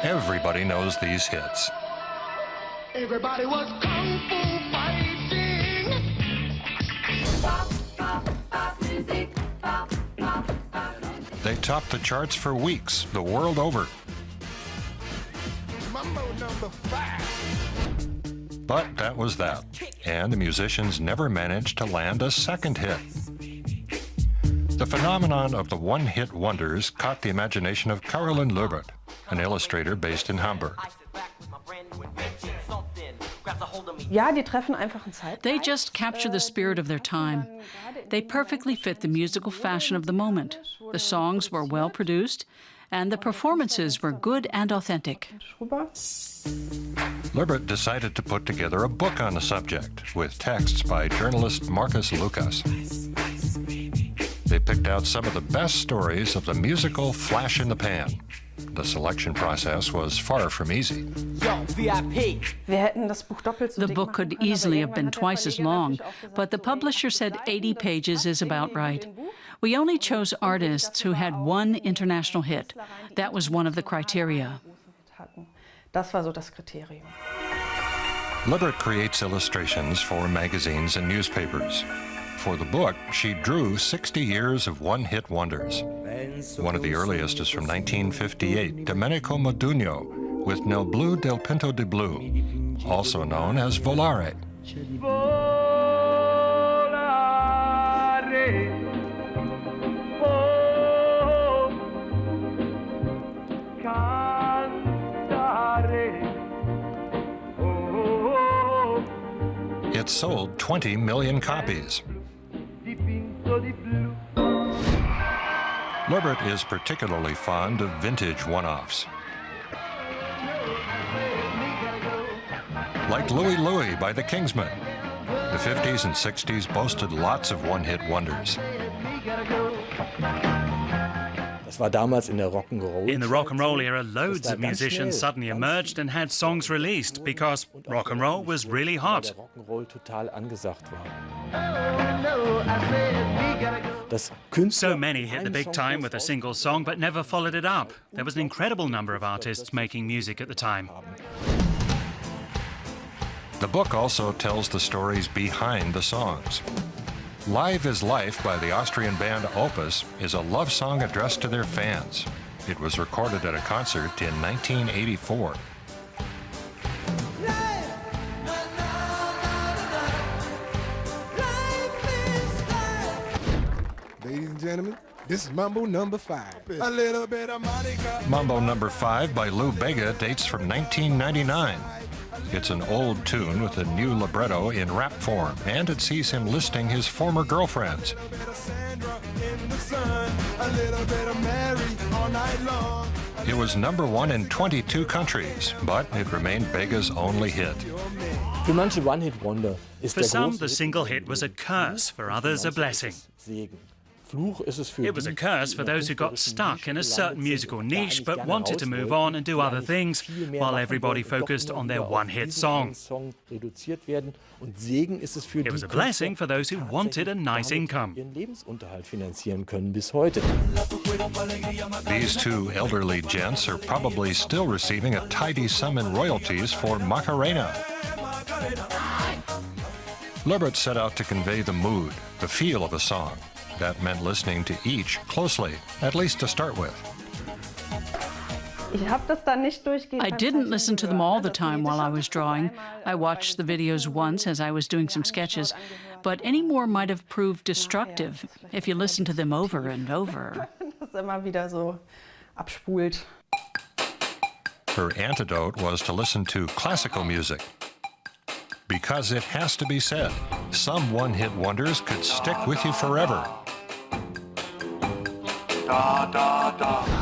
everybody knows these hits. Everybody was kung fu fighting. They topped the charts for weeks the world over. Mambo number 5. But that was that, and the musicians never managed to land a second hit. The phenomenon of the one-hit wonders caught the imagination of Carolin Löbbert, an illustrator based in Hamburg. They just capture the spirit of their time. They perfectly fit the musical fashion of the moment. The songs were well produced, and the performances were good and authentic. Löbbert decided to put together a book on the subject, with texts by journalist Marcus Lucas. They picked out some of the best stories of the musical flash in the pan. The selection process was far from easy. The book could easily have been twice as long, but the publisher said 80 pages is about right. We only chose artists who had one international hit. That was one of the criteria. Löbbert creates illustrations for magazines and newspapers. For the book, she drew 60 years of one-hit wonders. One of the earliest is from 1958, Domenico Modugno, with Nel Blu del Pinto di Blu, also known as Volare. It sold 20 million copies. Löbbert is particularly fond of vintage one-offs. Like Louie Louie by the Kingsmen. The 50s and 60s boasted lots of one-hit wonders. In the rock and roll era, loads of musicians suddenly emerged and had songs released because rock and roll was really hot. So many hit the big time with a single song but never followed it up. There was an incredible number of artists making music at the time. The book also tells the stories behind the songs. Live is Life by the Austrian band Opus is a love song addressed to their fans. It was recorded at a concert in 1984. Ladies and gentlemen, this is Mambo number 5. A little bit of Monica. Mambo number 5 by Lou Bega dates from 1999. It's an old tune with a new libretto in rap form, and it sees him listing his former girlfriends. It was number 1 in 22 countries, but it remained Bega's only hit. For some, the single hit was a curse, for others, a blessing. It was a curse for those who got stuck in a certain musical niche but wanted to move on and do other things, while everybody focused on their one-hit song. It was a blessing for those who wanted a nice income. These two elderly gents are probably still receiving a tidy sum in royalties for Macarena. Löbbert set out to convey the mood, the feel of a song. That meant listening to each closely, at least to start with. I didn't listen to them all the time while I was drawing. I watched the videos once as I was doing some sketches, but any more might have proved destructive if you listen to them over and over. Her antidote was to listen to classical music. Because it has to be said, some one-hit wonders could stick with you forever. Da, da, da.